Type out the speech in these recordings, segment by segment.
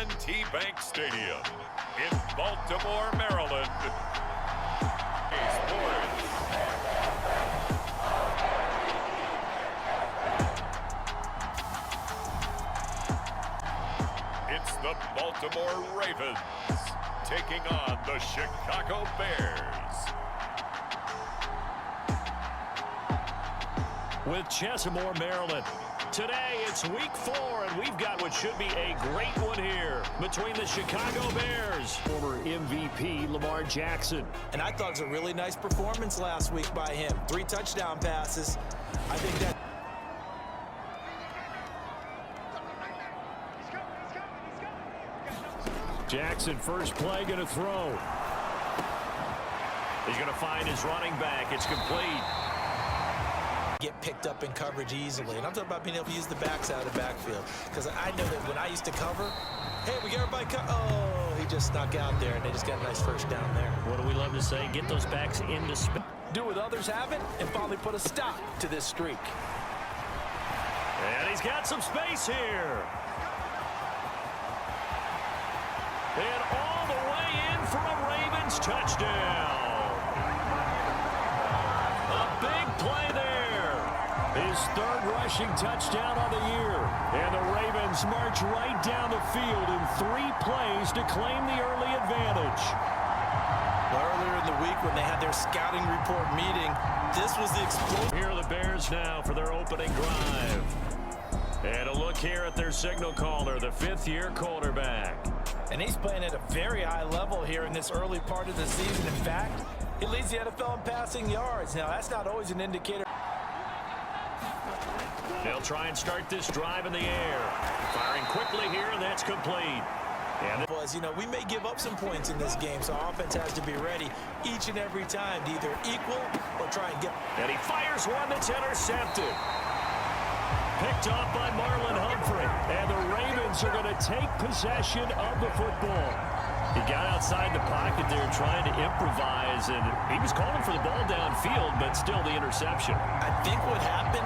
Bank Stadium in Baltimore, Maryland. It's the Baltimore Ravens taking on the Chicago Bears. With Chesapeake, Maryland. Today, it's week 4, and we've got what should be a great one here between the Chicago Bears, former MVP Lamar Jackson. And I thought it was a really nice performance last week by him. 3 touchdown passes. I think that... Jackson, first play, going to throw. He's going to find his running back. It's complete. Get picked up in coverage easily. And I'm talking about being able to use the backs out of the backfield. Because I know that when I used to cover, hey, we got everybody oh, he just snuck out there, and they just got a nice first down there. What do we love to say? Get those backs into space. Do what others haven't, and finally put a stop to this streak. And he's got some space here. And all the way in for a Ravens touchdown. A big play there. His 3rd rushing touchdown of the year. And the Ravens march right down the field in 3 plays to claim the early advantage. Well, earlier in the week when they had their scouting report meeting, this was the explosion. Here are the Bears now for their opening drive. And a look here at their signal caller, the 5th-year quarterback. And he's playing at a very high level here in this early part of the season. In fact, he leads the NFL in passing yards. Now, that's not always an indicator. They'll try and start this drive in the air. Firing quickly here, and that's complete. And you know, we may give up some points in this game, so our offense has to be ready each and every time to either equal or try and get. And he fires one that's intercepted. Picked off by Marlon Humphrey. And the Ravens are going to take possession of the football. He got outside the pocket there trying to improvise, and he was calling for the ball downfield, but still the interception. I think what happened,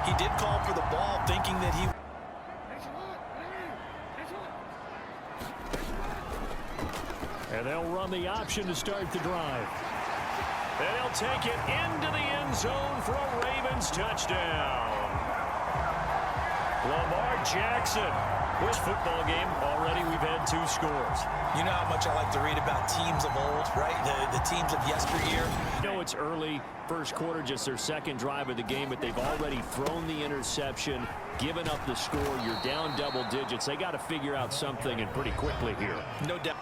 he did call for the ball thinking that he... And they'll run the option to start the drive. And they'll take it into the end zone for a Ravens touchdown. Lamar Jackson. This football game, already we've had 2 scores. You know how much I like to read about teams of old, right? The teams of yesteryear. I know it's early, first quarter, just their 2nd drive of the game, but they've already thrown the interception, given up the score. You're down double digits. They got to figure out something, and pretty quickly here. No doubt.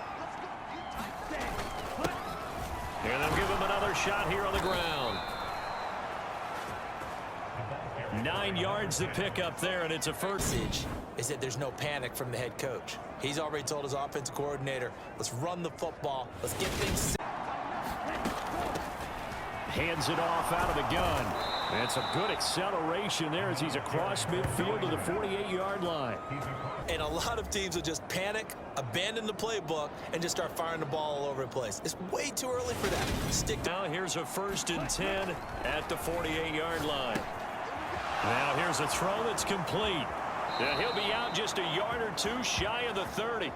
And they'll give him another shot here on the ground. 9 yards to pick up there, and it's a first. Is that there's no panic from the head coach. He's already told his offensive coordinator, let's run the football. Let's get things set. Hands it off out of the gun. And some good acceleration there as he's across midfield to the 48-yard line. And a lot of teams will just panic, abandon the playbook, and just start firing the ball all over the place. It's way too early for that. Stick to. Now here's a 1st and 10 at the 48-yard line. Now here's a throw that's complete. And he'll be out just a yard or 2 shy of the 30.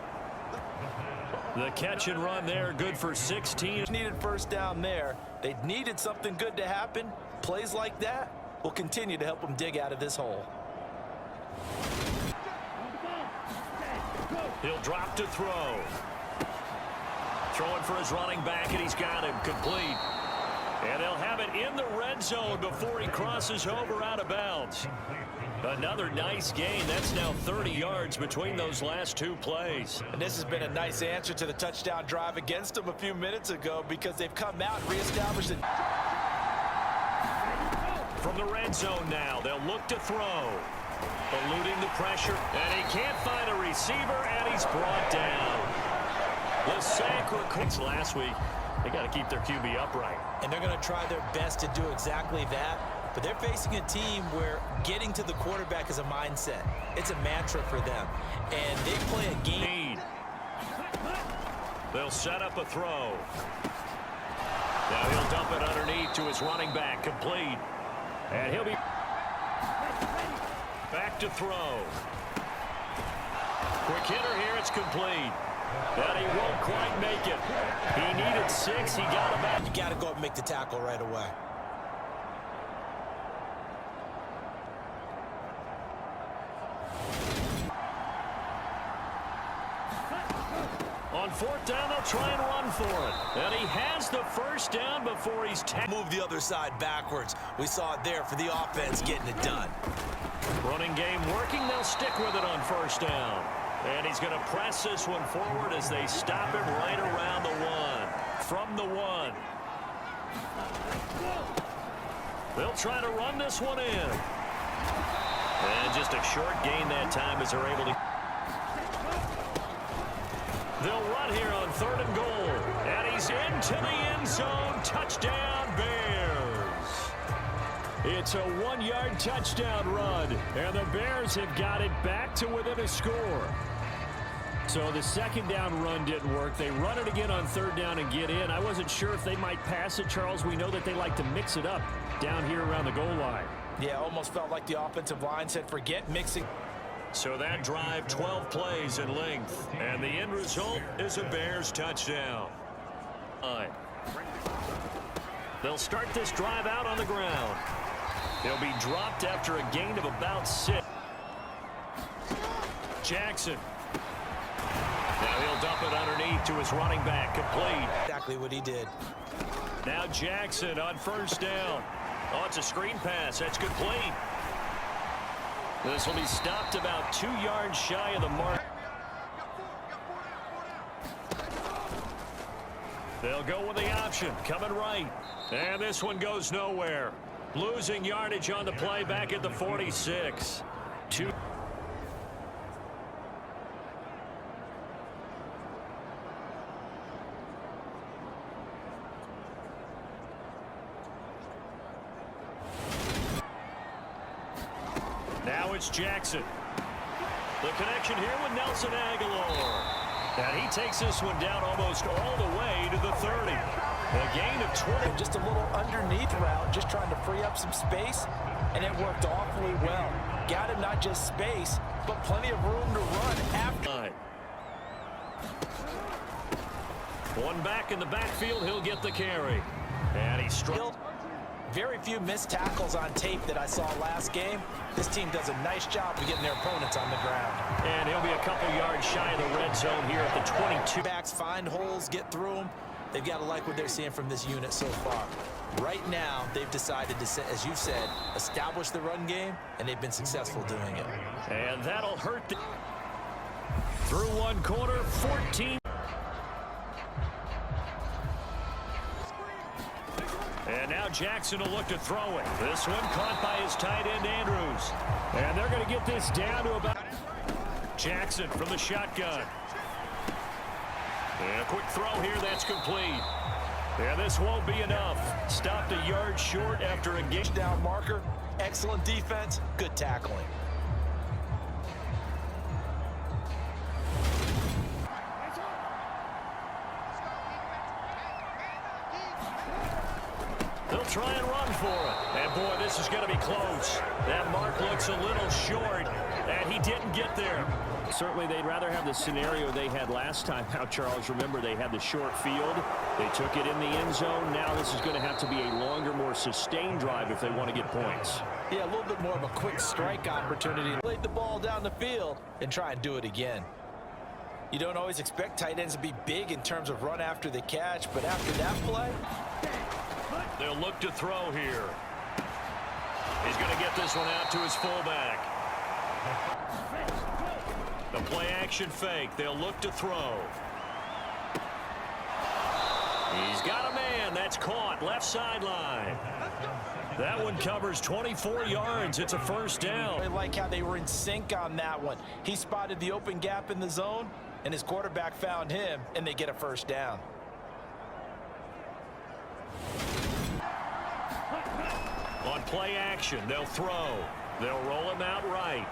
The catch and run there, good for 16. Needed first down there. They needed something good to happen. Plays like that will continue to help them dig out of this hole. He'll drop to throw. Throwing for his running back, and he's got him complete. And they'll have it in the red zone before he crosses over out of bounds. Another nice gain. That's now 30 yards between those last 2 plays. And this has been a nice answer to the touchdown drive against them a few minutes ago because they've come out and reestablished it. From the red zone now, they'll look to throw. Eluding the pressure, and he can't find a receiver, and he's brought down. The sack records last week. They got to keep their QB upright. And they're going to try their best to do exactly that. But they're facing a team where getting to the quarterback is a mindset. It's a mantra for them. And they play a game. They'll set up a throw. Now he'll dump it underneath to his running back, complete. And he'll be back to throw. Quick hitter here, it's complete. And he won't quite make it. He needed 6, he got him back. You got to go up and make the tackle right away. On 4th down, they'll try and run for it. And he has the first down before he's Move the other side backwards. We saw it there for the offense getting it done. Running game working, they'll stick with it on 1st down. And he's going to press this one forward as they stop him right around the 1. From the 1. They'll try to run this one in. And just a short gain that time as they're able to. They'll run here on 3rd and goal. And he's into the end zone. Touchdown, Bears. It's a 1-yard touchdown run. And the Bears have got it back to within a score. So the 2nd down run didn't work. They run it again on 3rd down and get in. I wasn't sure if they might pass it, Charles. We know that they like to mix it up down here around the goal line. Yeah, almost felt like the offensive line said, forget mixing. So that drive, 12 plays in length. And the end result is a Bears touchdown. They'll start this drive out on the ground. He'll be dropped after a gain of about 6. Jackson. Now he'll dump it underneath to his running back. Complete. Exactly what he did. Now Jackson on 1st down. Oh, it's a screen pass. That's complete. This will be stopped about 2 yards shy of the mark. They'll go with the option. Coming right. And this one goes nowhere. Losing yardage on the play back at the 46. 2. Now it's Jackson. The connection here with Nelson Aguilar. And he takes this one down almost all the way to the 30. A gain of 20. Just a little underneath route, just trying to free up some space, and it worked awfully well. Got him not just space, but plenty of room to run after. One back in the backfield, he'll get the carry. And he's struck. Very few missed tackles on tape that I saw last game. This team does a nice job of getting their opponents on the ground. And he'll be a couple yards shy of the red zone here at the 22. Backs find holes, get through them. They've got to like what they're seeing from this unit so far. Right now, they've decided to, as you said, establish the run game, and they've been successful doing it. And that'll hurt. Through one quarter, 14. And now Jackson will look to throw it. This one caught by his tight end, Andrews. And they're going to get this down to about. Jackson from the shotgun. And a quick throw here, that's complete. And this won't be enough. Stopped a yard short after a game. Down marker, excellent defense, good tackling. They'll try and run for it. And boy, this is going to be close. That mark looks a little short, and he didn't get there. Certainly, they'd rather have the scenario they had last time out, Charles. Remember, they had the short field. They took it in the end zone. Now this is going to have to be a longer, more sustained drive if they want to get points. Yeah, a little bit more of a quick strike opportunity. Lay the ball down the field and try and do it again. You don't always expect tight ends to be big in terms of run after the catch, but after that play, they'll look to throw here. He's going to get this one out to his fullback. The play action fake. They'll look to throw. He's got a man. That's caught. Left sideline. That one covers 24 yards. It's a first down. I like how they were in sync on that one. He spotted the open gap in the zone, and his quarterback found him, and they get a first down. On play action, they'll throw. They'll roll him out right.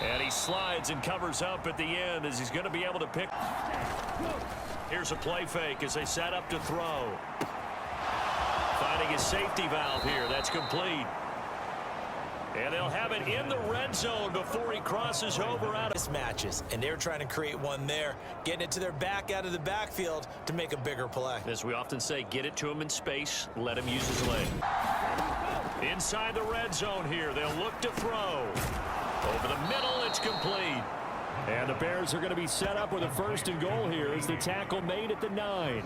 And he slides and covers up at the end as he's going to be able to pick. Here's a play fake as they set up to throw. Finding his safety valve here. That's complete. And they'll have it in the red zone before he crosses over out of mismatches, and they're trying to create one there, getting it to their back out of the backfield to make a bigger play. As we often say, get it to him in space, let him use his leg. Inside the red zone here, they'll look to throw. Over the middle, it's complete. And the Bears are going to be set up with a 1st and goal here as the tackle made at the 9.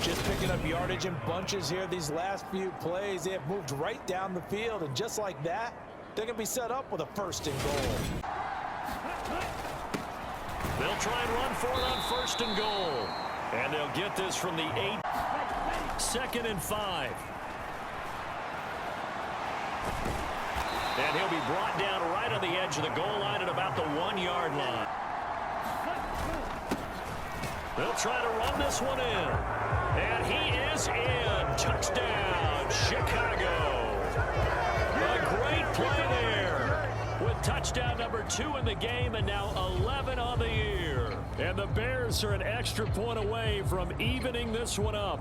Just picking up yardage in bunches here these last few plays. They have moved right down the field, and just like that, they're going to be set up with a 1st and goal. They'll try and run for it on 1st and goal. And they'll get this from the 8. 2nd and 5. And he'll be brought down right on the edge of the goal line at about the 1-yard line. They'll try to run this one in. And he is in. Touchdown, Chicago. A great play there. With touchdown number 2 in the game and now 11 on the year. And the Bears are an extra point away from evening this one up.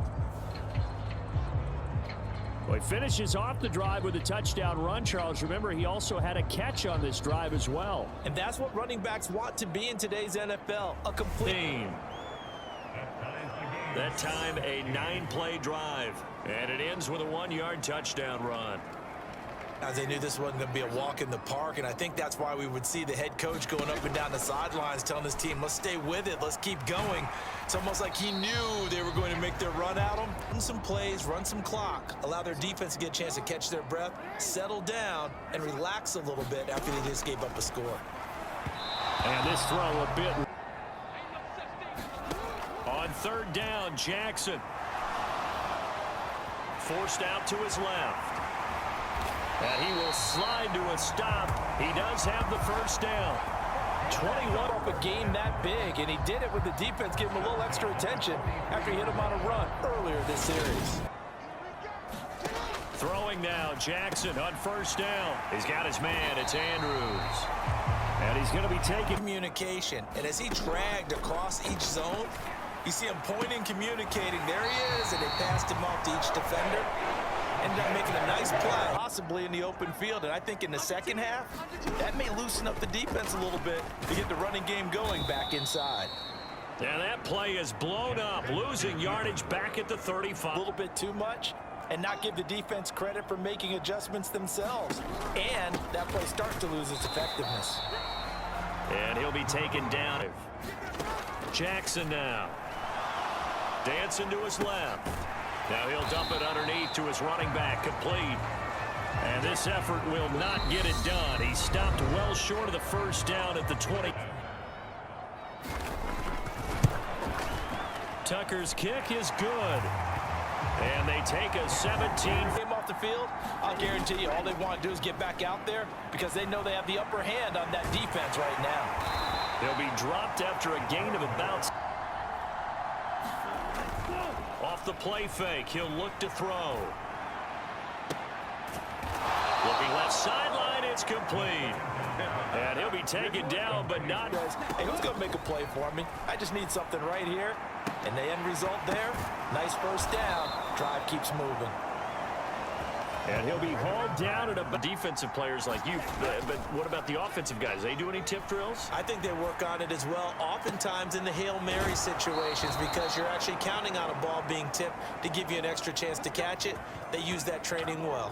Well, he finishes off the drive with a touchdown run, Charles. Remember, he also had a catch on this drive as well. And that's what running backs want to be in today's NFL, a complete team. That time, a 9-play drive. And it ends with a 1-yard touchdown run. As they knew this wasn't going to be a walk in the park, and I think that's why we would see the head coach going up and down the sidelines telling his team, let's stay with it, let's keep going. It's almost like he knew they were going to make their run at him. Run some plays, run some clock, allow their defense to get a chance to catch their breath, settle down, and relax a little bit after they just gave up a score. And this throw a bit. On 3rd down, Jackson. Forced out to his left. And he will slide to a stop. He does have the 1st down. 21 up a game that big, and he did it with the defense giving him a little extra attention after he hit him on a run earlier this series. Throwing now, Jackson on 1st down. He's got his man, it's Andrews. And he's going to be taking communication. And as he dragged across each zone, you see him pointing, communicating. There he is, and they passed him off to each defender. Ended up making a nice play, possibly in the open field. And I think in the second half, that may loosen up the defense a little bit to get the running game going back inside. And that play is blown up, losing yardage back at the 35. A little bit too much, and not give the defense credit for making adjustments themselves. And that play starts to lose its effectiveness. And he'll be taken down. Jackson now. Dancing to his left. Now he'll dump it underneath to his running back, complete. And this effort will not get it done. He stopped well short of the 1st down at the 20. Tucker's kick is good. And they take a 17. Game off the field, I'll guarantee you all they want to do is get back out there because they know they have the upper hand on that defense right now. They'll be dropped after a gain of about. Off the play fake, he'll look to throw. Looking left sideline, it's complete. And he'll be taken down, but not. Hey, who's going to make a play for me? I just need something right here. And the end result there, nice 1st down. Drive keeps moving. And he'll be hauled down at a defensive players like you. But what about the offensive guys? They do any tip drills? I think they work on it as well, oftentimes in the Hail Mary situations, because you're actually counting on a ball being tipped to give you an extra chance to catch it. They use that training well.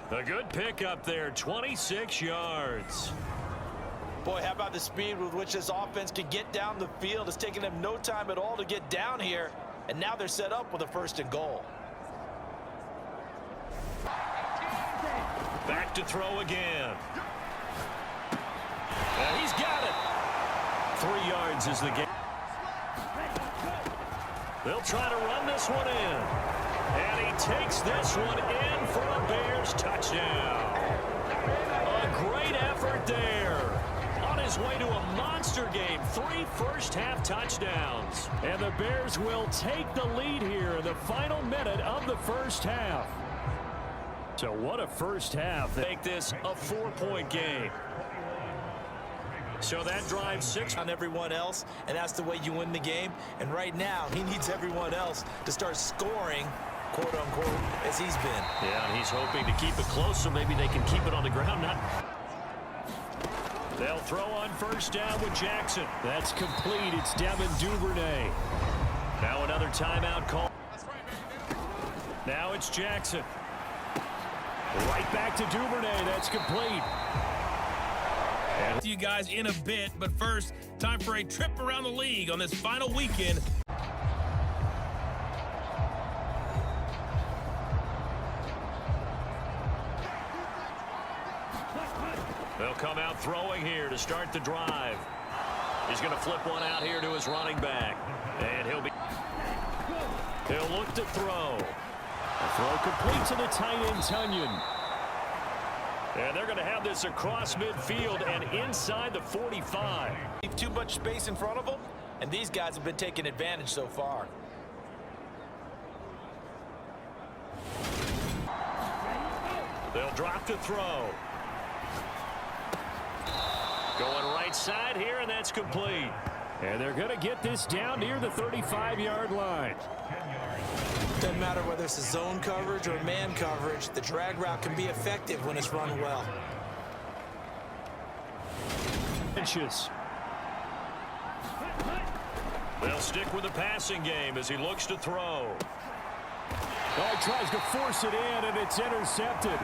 A good pick up there, 26 yards. Boy, how about the speed with which this offense can get down the field? It's taking them no time at all to get down here, and now they're set up with a 1st and goal. Back to throw again. And he's got it. 3 yards is the game. They'll try to run this one in. And he takes this one in for a Bears touchdown. A great effort there. On his way to a monster game. 3 first-half touchdowns. And the Bears will take the lead here in the final minute of the 1st half. So what a 1st half. They make this a 4-point game. So that drives 6 on everyone else, and that's the way you win the game. And right now, he needs everyone else to start scoring quote-unquote, as he's been. Yeah, and he's hoping to keep it close so maybe they can keep it on the ground. They'll throw on first down with Jackson. That's complete. It's Devin Duvernay. Now another timeout call. Now it's Jackson. Right back to Duvernay. That's complete. To you guys in a bit, but first, time for a trip around the league on this final weekend. They'll come out throwing here to start the drive. He's going to flip one out here to his running back. And he'll look to throw. A throw complete to the tight end, Tunyon. And they're going to have this across midfield and inside the 45. Too much space in front of them, and these guys have been taking advantage so far. They'll drop to throw. Going right side here, and that's complete. And they're going to get this down near the 35-yard line. Doesn't matter whether it's a zone coverage or man coverage, the drag route can be effective when it's run well. Inches. They'll stick with the passing game as he looks to throw. Oh, he tries to force it in, and it's intercepted.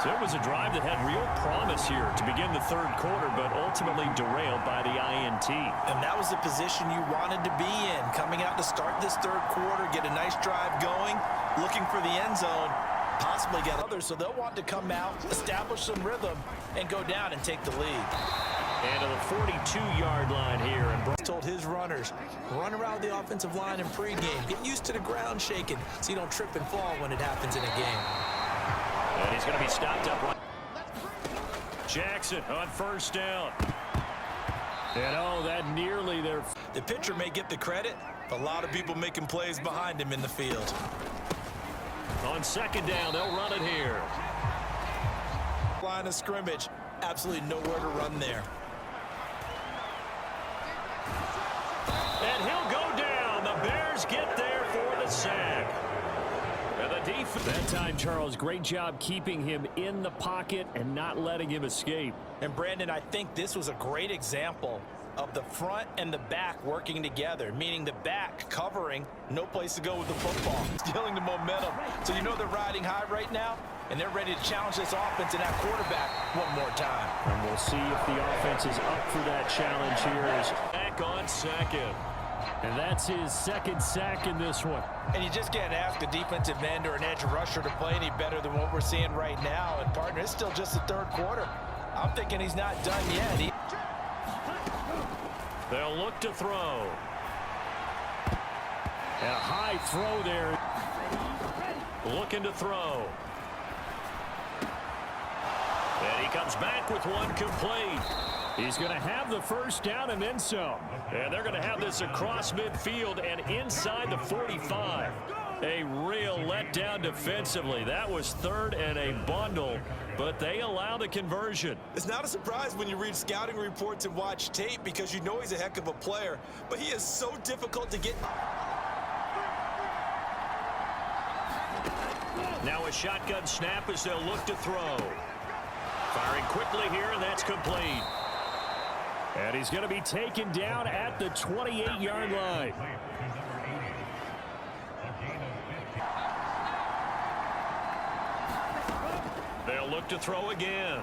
So it was a drive that had real promise here to begin the third quarter, but ultimately derailed by the INT. And that was the position you wanted to be in, coming out to start this third quarter, get a nice drive going, looking for the end zone, possibly get others, so they'll want to come out, establish some rhythm, and go down and take the lead. And to the 42-yard line here. And told his runners, run around the offensive line in pregame. Get used to the ground shaking so you don't trip and fall when it happens in a game. And he's going to be stopped up. Jackson on first down. And oh, that nearly there. The pitcher may get the credit. A lot of people making plays behind him in the field. On second down, they'll run it here. Line of scrimmage. Absolutely nowhere to run there. And he'll go down. The Bears get there for the sack. And the defense. That time, Charles, great job keeping him in the pocket and not letting him escape. And Brandon, I think this was a great example of the front and the back working together, meaning the back covering, no place to go with the football, stealing the momentum. So you know they're riding high right now, and they're ready to challenge this offense and that quarterback one more time. And we'll see if the offense is up for that challenge here. As back on second. And that's his second sack in this one. And you just can't ask a defensive end or an edge rusher to play any better than what we're seeing right now. And partner, it's still just the third quarter. I'm thinking he's not done yet. They'll look to throw. And a high throw there. Looking to throw. And he comes back with one complete. He's going to have the first down and then some. And they're going to have this across midfield and inside the 45. A real letdown defensively. That was third and a bundle, but they allow the conversion. It's not a surprise when you read scouting reports and watch tape because you know he's a heck of a player, but he is so difficult to get. Now a shotgun snap as they'll look to throw. Firing quickly here, and that's complete. And he's going to be taken down at the 28-yard line. They'll look to throw again.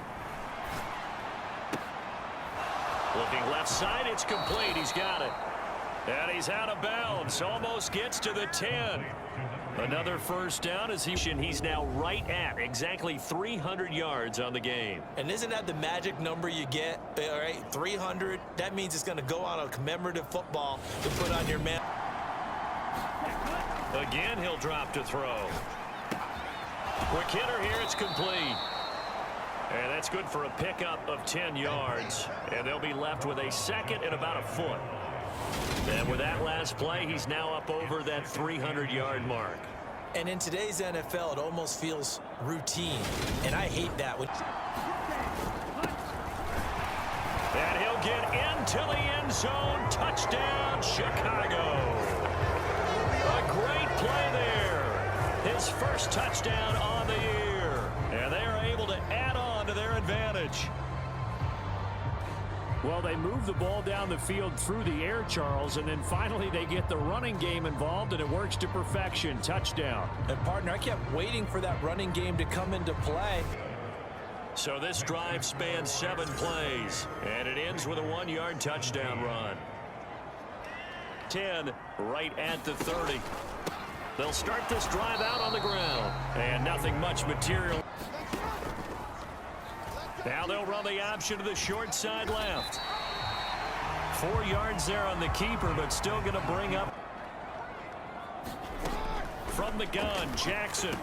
Looking left side, it's complete. He's got it. And he's out of bounds. Almost gets to the 10. Another first down as he's now right at exactly 300 yards on the game. And isn't that the magic number you get? All right, 300. That means it's going to go on a commemorative football to put on your man. Again, he'll drop to throw. Quick hitter here, it's complete. And that's good for a pickup of 10 yards. And they'll be left with a second and about a foot. And with that last play, he's now up over that 300-yard mark. And in today's NFL, it almost feels routine. And I hate that. And he'll get into the end zone. Touchdown, Chicago. A great play there. His first touchdown on the year. And they are able to add on to their advantage. Well, they move the ball down the field through the air, Charles, and then finally they get the running game involved, and it works to perfection. Touchdown. And, partner, I kept waiting for that running game to come into play. So this drive spans 7 plays, and it ends with a 1-yard touchdown run. 10 right at the 30. They'll start this drive out on the ground, and nothing much material. Now they'll run the option to the short side left. 4 yards there on the keeper, but still going to bring up from the gun, Jackson.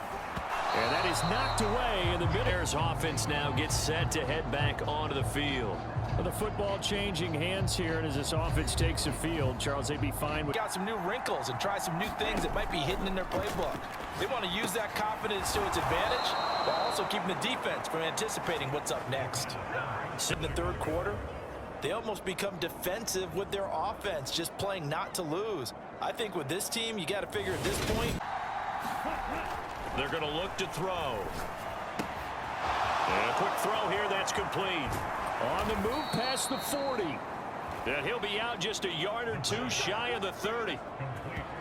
And that is knocked away, and the Bears offense now gets set to head back onto the field. Well, the football changing hands here, and as this offense takes the field, Charles, they'd be fine with. Got some new wrinkles and try some new things that might be hidden in their playbook. They want to use that confidence to its advantage, while also keeping the defense from anticipating what's up next. In the third quarter, they almost become defensive with their offense, just playing not to lose. I think with this team, you got to figure at this point. They're going to look to throw. And a quick throw here, that's complete. On the move past the 40. And he'll be out just a yard or two shy of the 30.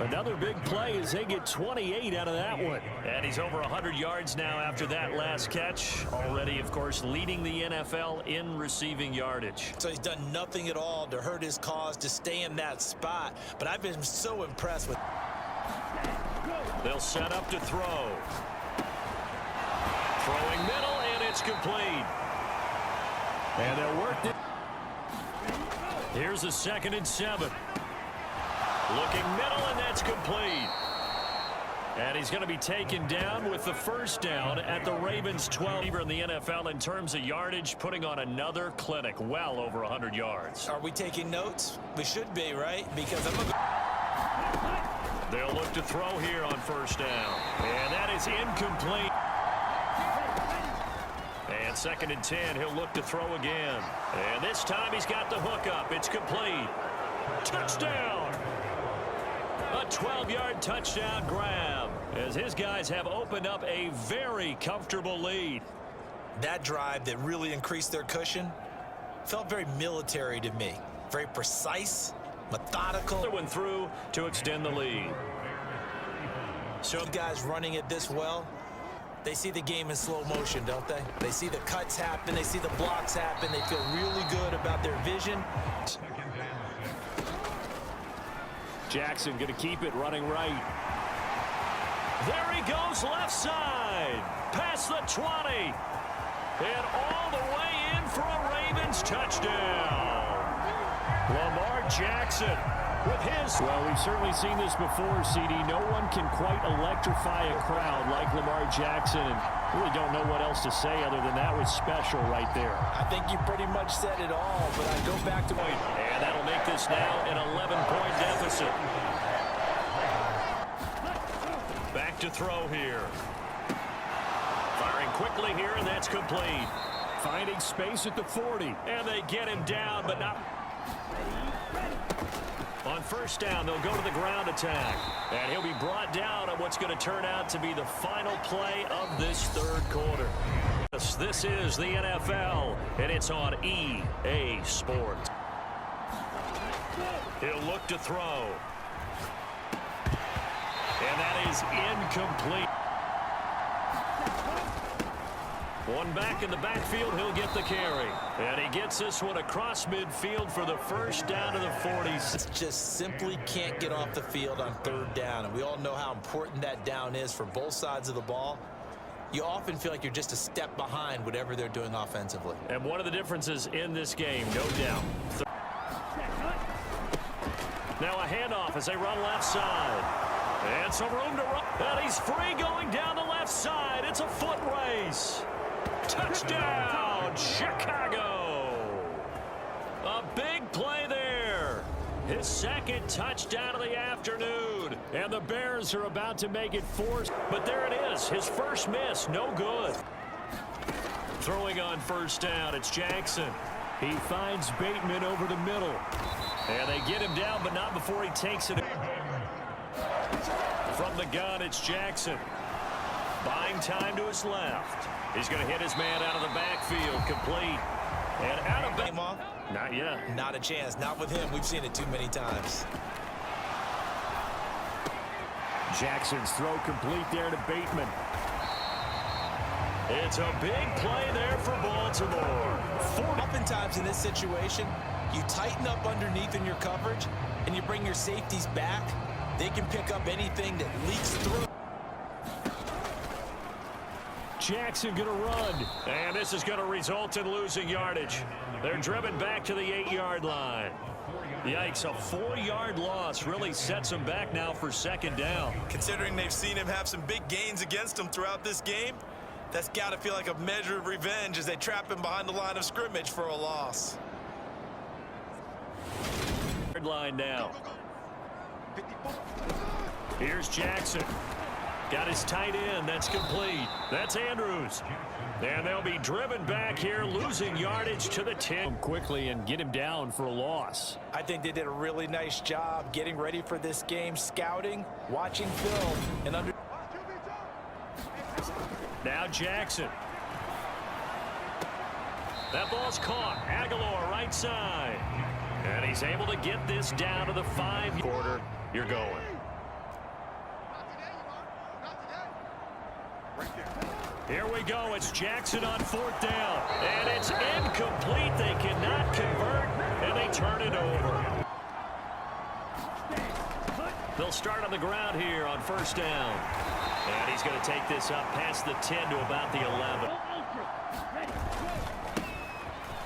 Another big play as they get 28 out of that one. And he's over 100 yards now after that last catch. Already, of course, leading the NFL in receiving yardage. So he's done nothing at all to hurt his cause to stay in that spot. But I've been so impressed with. They'll set up to throw. Throwing middle, and it's complete. And they'll work it. Here's a 2nd and 7. Looking middle, and that's complete. And he's going to be taken down with the first down at the Ravens' 12. In the NFL in terms of yardage, putting on another clinic, well over 100 yards. Are we taking notes? We should be, right? Because they'll look to throw here on first down. And that is incomplete. And 2nd and 10, he'll look to throw again. And this time he's got the hook up. It's complete. Touchdown! A 12-yard touchdown grab as his guys have opened up a very comfortable lead. That drive that really increased their cushion felt very military to me. Very precise, methodical. Another one through to extend the lead. So guys running it this well, they see the game in slow motion, don't they? They see the cuts happen. They see the blocks happen. They feel really good about their vision. Jackson going to keep it running right. There he goes left side. Past the 20. And all the way in for a Ravens touchdown. Lamar Jackson with his. Well, we've certainly seen this before, CD. No one can quite electrify a crowd like Lamar Jackson. And really don't know what else to say other than that was special right there. I think you pretty much said it all, but I go back to my. And that'll make this now an 11-point deficit. Back to throw here. Firing quickly here, and that's complete. Finding space at the 40. And they get him down, but not. On first down, they'll go to the ground attack. And he'll be brought down on what's going to turn out to be the final play of this third quarter. This is the NFL, and it's on EA Sports. He'll look to throw. And that is incomplete. One back in the backfield, he'll get the carry. And he gets this one across midfield for the first down to the 40s. Just simply can't get off the field on third down. And we all know how important that down is for both sides of the ball. You often feel like you're just a step behind whatever they're doing offensively. And one of the differences in this game, no doubt. Now a handoff as they run left side. And some room to run. And he's free going down the left side. It's a foot race. Touchdown, Chicago. A big play there. His second touchdown of the afternoon. And the Bears are about to make it 4. But there it is. His first miss. No good. Throwing on first down. It's Jackson. He finds Bateman over the middle. And they get him down, but not before he takes it. From the gun, it's Jackson. Buying time to his left. He's going to hit his man out of the backfield. Complete. And out of Game off? Not yet. Not a chance. Not with him. We've seen it too many times. Jackson's throw complete there to Bateman. It's a big play there for Baltimore. Oftentimes in this situation, you tighten up underneath in your coverage, and you bring your safeties back. They can pick up anything that leaks through. Jackson going to run, and this is going to result in losing yardage. They're driven back to the 8-yard line. Yikes, a 4-yard loss really sets them back now for second down. Considering they've seen him have some big gains against them throughout this game, that's got to feel like a measure of revenge as they trap him behind the line of scrimmage for a loss. Third line now. Here's Jackson. Got his tight end. That's complete. That's Andrews. And they'll be driven back here, losing yardage to the 10. Quickly and get him down for a loss. I think they did a really nice job getting ready for this game, scouting, watching film, and under. Now Jackson. That ball's caught. Aguilar right side. And he's able to get this down to the 5-quarter. You're going. Here we go. It's Jackson on 4th down. And it's incomplete. They cannot convert, and they turn it over. They'll start on the ground here on 1st down. And he's going to take this up past the 10 to about the 11.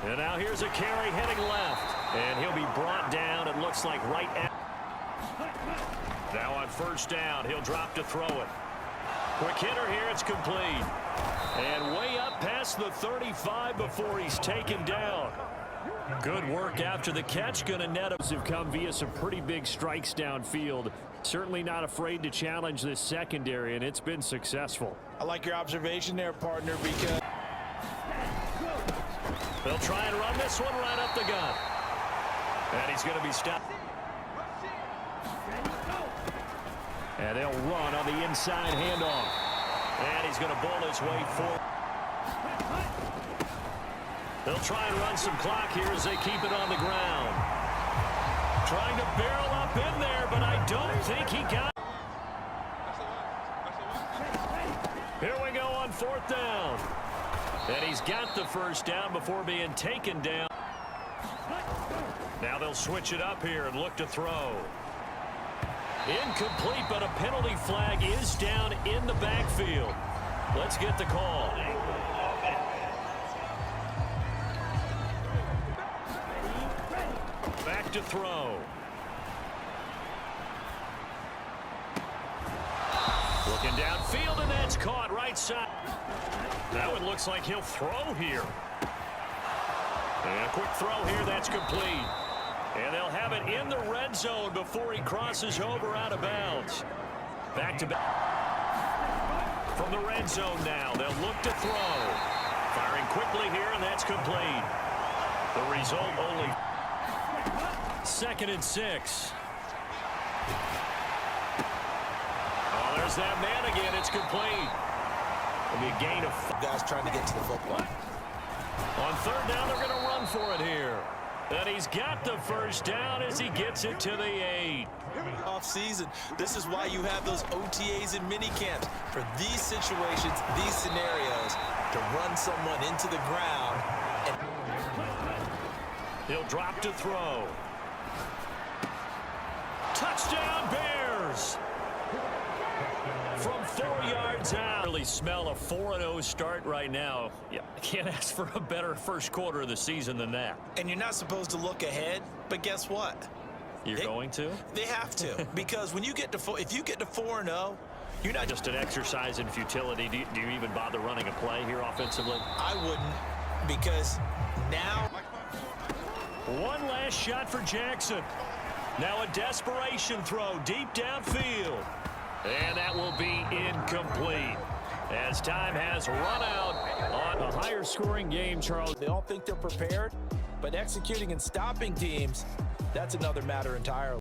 And now here's a carry heading left. And he'll be brought down, it looks like, right at. Now on 1st down, he'll drop to throw it. Quick hitter here, it's complete. And way up past the 35 before he's taken down. Good work after the catch. Going to net us have come via some pretty big strikes downfield. Certainly not afraid to challenge this secondary, and it's been successful. I like your observation there, partner, because they'll try and run this one right up the gut. And he's going to be stopped. And they'll run on the inside handoff. And he's going to bowl his way forward. They'll try and run some clock here as they keep it on the ground. Trying to barrel up in there, but I don't think he got it. Here we go on 4th down. And he's got the 1st down before being taken down. Now they'll switch it up here and look to throw. Incomplete, but a penalty flag is down in the backfield. Let's get the call. Back to throw. Looking downfield, and that's caught right side. That one looks like he'll throw here. And a quick throw here, that's complete. And they'll have it in the red zone before he crosses over out of bounds. Back to back. From the red zone now, they'll look to throw. Firing quickly here, and that's complete. The result only 2nd and 6. Oh, there's that man again. It's complete. It'll be a gain of 5. guys trying to get to the football. On 3rd down, they're going to run for it here. And he's got the 1st down as he gets it to the 8. Off season, this is why you have those OTAs and mini camps for these situations, these scenarios, to run someone into the ground. And he'll drop to throw. Touchdown Bears! From 4 yards out. Really smell a 4-0 start right now. Yeah, I can't ask for a better 1st quarter of the season than that. And you're not supposed to look ahead, but guess what? You're going to? They have to, because when you get to if you get to 4-0, you're not just an exercise in futility. Do you even bother running a play here offensively? I wouldn't, because now. One last shot for Jackson. Now a desperation throw deep downfield. And that will be incomplete as time has run out on a higher scoring game, Charles. They all think they're prepared. But executing and stopping teams, that's another matter entirely.